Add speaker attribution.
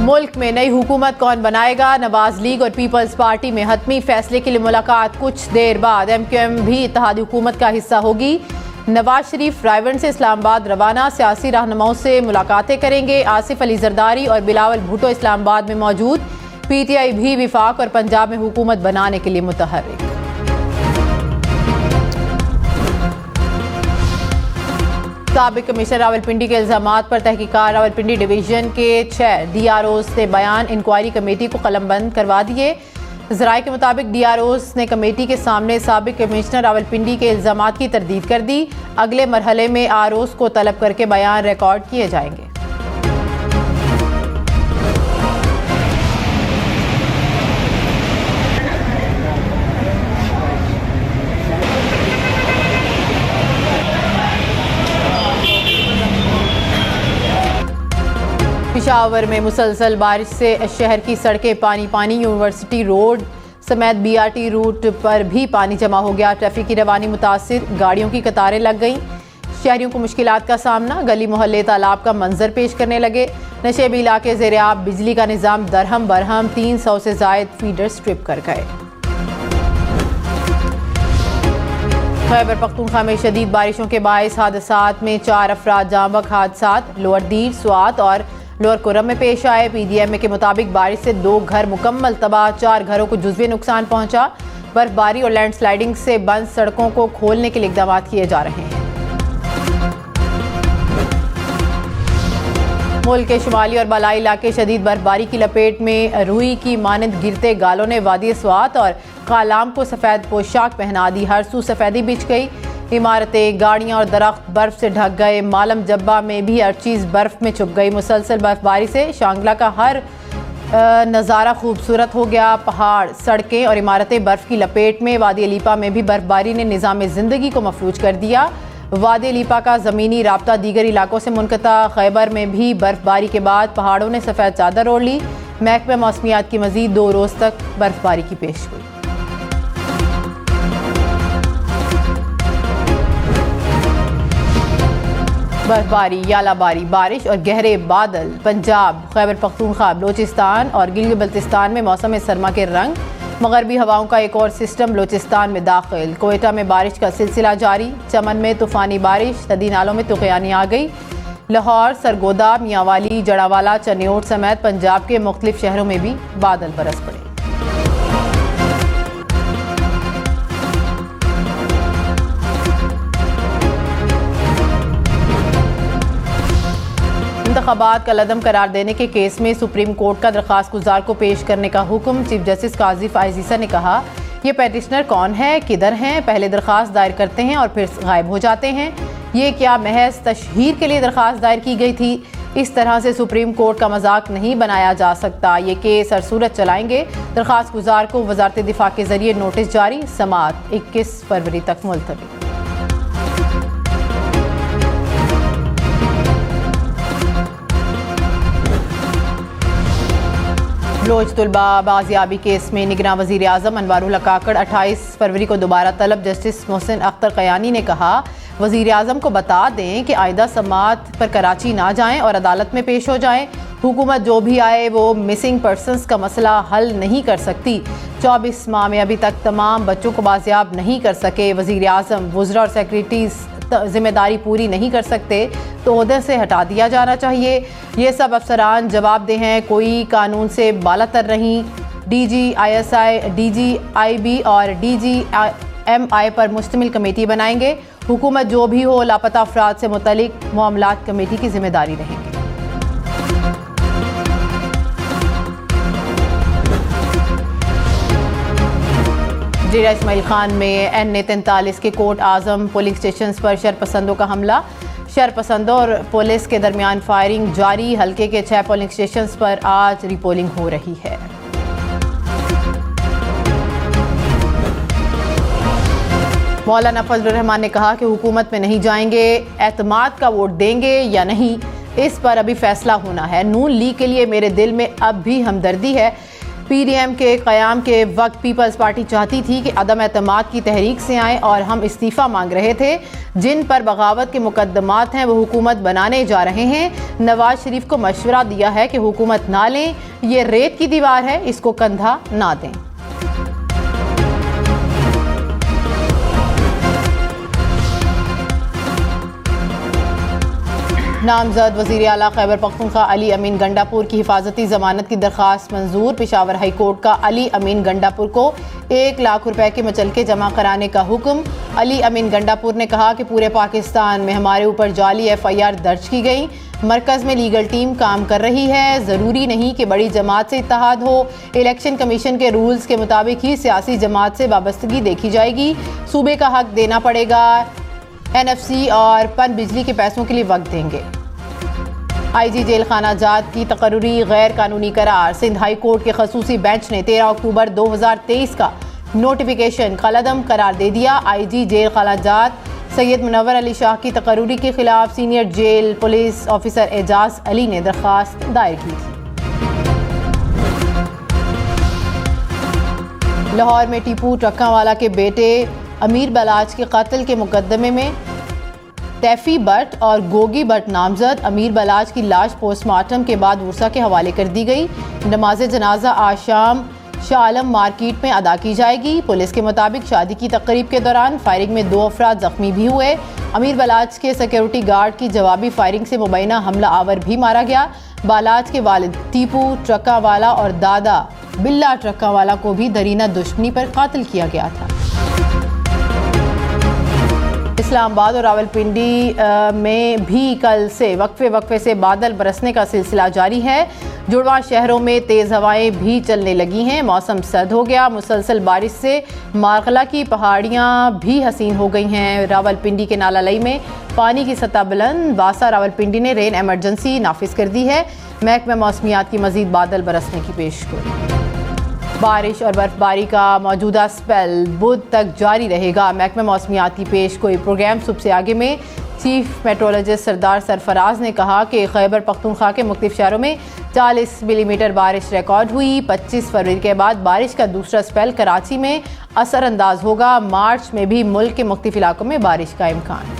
Speaker 1: मुल्क में नई हुकूमत कौन बनाएगा? नवाज लीग और पीपल्स पार्टी में हतमी फैसले के लिए मुलाकात कुछ देर बाद। MQM भी इत्तेहादी हुकूमत का हिस्सा होगी। नवाज शरीफ रायवन से इस्लामाबाद रवाना, सियासी रहनुमाओं से मुलाकातें करेंगे। आसिफ अली जरदारी और बिलावल भुट्टो इस्लामाबाद में मौजूद। PTI भी विफाक और पंजाब में हुकूमत बनाने के लिए मुतहर्रिक। साबिक कमिश्नर रावलपिंडी के इल्जामात पर तहकीकात। रावलपिंडी डिवीजन के 6 DROs ने बयान इंक्वायरी कमेटी को कलमबंद करवा दिए। ज़राए के मुताबिक DROs ने कमेटी के सामने साबिक कमिश्नर रावलपिंडी के इल्जामात की तरदीद कर दी। अगले मरहले में ROs को तलब करके बयान रिकॉर्ड किए जाएंगे। पेशावर में मुसलसल बारिश से शहर की सड़कें पानी पानी। यूनिवर्सिटी रोड समेत BRT रूट पर भी पानी जमा हो गया। ट्रैफिक की रवानी मुतासिर, गाड़ियों की कतारें लग गईं। शहरियों को मुश्किलात का सामना। गली मोहल्ले तालाब का मंजर पेश करने लगे। नशेबी इलाके ज़ेर-ए-आब। बिजली का निज़ाम दरहम बरहम। 300 से ज़ायद फीडर स्ट्रिप कर गए। खैबर पख्तूनख्वा में शदीद बारिशों के बाइस हादसात में 4 अफराद जाँ बहक हादसात लोअर दीर, स्वात और लोअर कोरम में पेश आए। PDM के मुताबिक बारिश से 2 घर मुकम्मल तबाह, 4 घरों को जुज़वी नुकसान पहुंचा। बर्फबारी और लैंडस्लाइडिंग से बंद सड़कों को खोलने के लिए इक़दाम किए जा रहे हैं। मुल्क के शुमाली और बालाई इलाके शदीद बर्फबारी की लपेट में। रुई की मानंद गिरते गालों ने वादी स्वात और कालाम को सफ़ेद पोशाक पहना दी। हर सू सफ़ेदी बिछ गई। इमारतें, गाड़ियां और दरख्त बर्फ से ढक गए। मालम जब्बा में भी हर चीज़ बर्फ में छुप गई। मुसलसल बर्फबारी से शांगला का हर नज़ारा खूबसूरत हो गया। पहाड़, सड़कें और इमारतें बर्फ की लपेट में। वादी अलीपा में भी बर्फबारी ने निज़ाम ज़िंदगी को मफलूज कर दिया। वादी अलीपा का ज़मीनी राब्ता दीगर इलाकों से मुनक़ता। खैबर में भी बर्फबारी के बाद पहाड़ों ने सफ़ेद चादर ओढ़ ली। महकमा मौसमियात की मज़ीद 2 रोज़ तक बर्फबारी की पेशगोई। बर्फबारी, यालाबारी, बारिश और गहरे बादल। पंजाब, खैबर पख्तूनख्वा, बलोचिस्तान और गिलगित बल्तिस्तान में मौसम सरमा के रंग। मगरबी हवाओं का एक और सिस्टम बलोचिस्तान में दाखिल। कोयटा में बारिश का सिलसिला जारी। चमन में तूफ़ानी बारिश, नदी नालों में तूफ़ानी आ गई। लाहौर, सरगोदा, मियांवाली, जड़ावाला, चनियोट समेत पंजाब के मुख्तलिफ शहरों में भी बादल बरस पड़े। इंतखाबात का लदम करार देने के केस में सुप्रीम कोर्ट का दरख्वास्त गुजार को पेश करने का हुक्म। चीफ जस्टिस काजी फाइजीसा ने कहा, ये पेटिशनर कौन है, किधर हैं? पहले दरख्वास्त दायर करते हैं और फिर गायब हो जाते हैं। ये क्या महज तशहीर के लिए दरख्वास्त दायर की गई थी? इस तरह से सुप्रीम कोर्ट का मजाक नहीं बनाया जा सकता। ये केस हर सूरत चलाएंगे। दरख्वास्त गुजार को वजारत दिफा के जरिए नोटिस जारी। समाअत 21 फरवरी तक मुलतवी। बलोच तुलबा बाजियाबी केस में निगरां वज़ीर आज़म अनवारुल हक काकड़ 28 फरवरी को दोबारा तलब। जस्टिस मोहसिन अख्तर कयानी ने कहा, वज़ीर आज़म को बता दें कि आइंदा समाअत पर कराची ना जाएं और अदालत में पेश हो जाएं। हुकूमत जो भी आए वो मिसिंग पर्सनस का मसला हल नहीं कर सकती। 24 माह में अभी तक तमाम बच्चों को बाजियाब नहीं कर सके। वज़ीर आज़म, वुज़रा और सेक्रेटरीज जिम्मेदारी पूरी नहीं कर सकते तो ओहदे से हटा दिया जाना चाहिए। ये सब अफसरान जवाबदेह हैं, कोई कानून से बालातर नहीं। DG ISI, DGIB और DGMI पर मुश्तमिल कमेटी बनाएंगे। हुकूमत जो भी हो, लापता अफराद से मुतल्लिक मामलात कमेटी की जिम्मेदारी रहेंगी। डेरा इस्माइल खान में NA43 के कोर्ट आजम पोलिंग स्टेशन पर शरपसंदों का हमला। शरपसंदों और पुलिस के दरमियान फायरिंग जारी। हल्के के 6 पोलिंग स्टेशन पर आज रिपोलिंग हो रही है। मौलाना फजलुर रहमान ने कहा कि हुकूमत में नहीं जाएंगे, एतमाद का वोट देंगे या नहीं, इस पर अभी फैसला होना है। नून लीग के लिए मेरे दिल में अब भी हमदर्दी है। PDM के क़याम के वक्त पीपल्स पार्टी चाहती थी कि अदम एतमाद की तहरीक से आएँ और हम इस्तीफ़ा मांग रहे थे। जिन पर बगावत के मुकदमात हैं वो हुकूमत बनाने जा रहे हैं। नवाज शरीफ को मशवरा दिया है कि हुकूमत ना लें, ये रेत की दीवार है, इसको कंधा ना दें। नामजद वज़ीर आला खैबर पख्तूनख्वा अली अमीन गंडापुर की हिफाजती ज़मानत की दरख्वास्त मंजूर। पेशावर हाई कोर्ट का अली अमीन गंडापुर को 1 लाख रुपए के मुचलके जमा कराने का हुक्म। अली अमीन गंडापुर ने कहा कि पूरे पाकिस्तान में हमारे ऊपर जाली FIR दर्ज की गई। मरकज़ में लीगल टीम काम कर रही है। ज़रूरी नहीं कि बड़ी जमात से इत्तेहाद हो। इलेक्शन कमीशन के रूल्स के मुताबिक ही सियासी जमात से वाबस्तगी देखी जाएगी। सूबे का हक देना पड़ेगा। NFC और पन बिजली के पैसों के लिए वक्त देंगे। IG जेल खाना जात की तकर्री गैर कानूनी करार। सिंध हाई कोर्ट के खसूसी बेंच ने 13 अक्टूबर 2023 का नोटिफिकेशन कलअदम करार दे दिया। IG जेल खाना जात सैयद मुनव्वर अली शाह की तकर्री के खिलाफ senior jail police officer Ejaz Ali ने दरख्वास्त दायर की थी। लाहौर में टीपू ट्रक्कावाला के बेटे अमीर बलाच के कत्ल के मुकदमे में तैफी भट्ट और गोगी भट्ट नामजद। अमीर बलाच की लाश पोस्टमार्टम के बाद उर्सा के हवाले कर दी गई। नमाज जनाजा आज शाम शाह आलम मार्केट में अदा की जाएगी। पुलिस के मुताबिक शादी की तकरीब के दौरान फायरिंग में 2 अफराद जख्मी भी हुए। अमीर बलाच के सिक्योरिटी गार्ड की जवाबी फायरिंग से मुबैना हमला आवर भी मारा गया। बालाच के वालिद टीपू ट्रक्कावाला और दादा बिल्ला ट्रक्कावाला को भी दरीना दुश्मनी पर कातिल किया गया था। इस्लामाबाद और रावलपिंडी में भी कल से वक्फे से बादल बरसने का सिलसिला जारी है। जुड़वा शहरों में तेज़ हवाएं भी चलने लगी हैं। मौसम सर्द हो गया। मुसलसल बारिश से मारखला की पहाड़ियां भी हसीन हो गई हैं। रावलपिंडी के नाला लई में पानी की सतह बुलंद। बासा रावलपिंडी ने रेन एमरजेंसी नाफिज कर दी है। महकमा मौसमियात की मजीद बादल बरसने की पेशगोई। बारिश और बर्फबारी का मौजूदा स्पेल बुध तक जारी रहेगा। महकमा मौसमियात की पेशगोई प्रोग्राम सुबह से आगे में चीफ मेट्रोलॉजिस्ट सरदार सरफराज ने कहा कि खैबर पख्तूनख्वा के मुख्तलिफ शहरों में 40 मिलीमीटर बारिश रिकॉर्ड हुई। 25 फरवरी के बाद बारिश का दूसरा स्पेल कराची में असरअंदाज होगा। मार्च में भी मुल्क के मुख्तलिफ इलाकों में बारिश का इम्कान।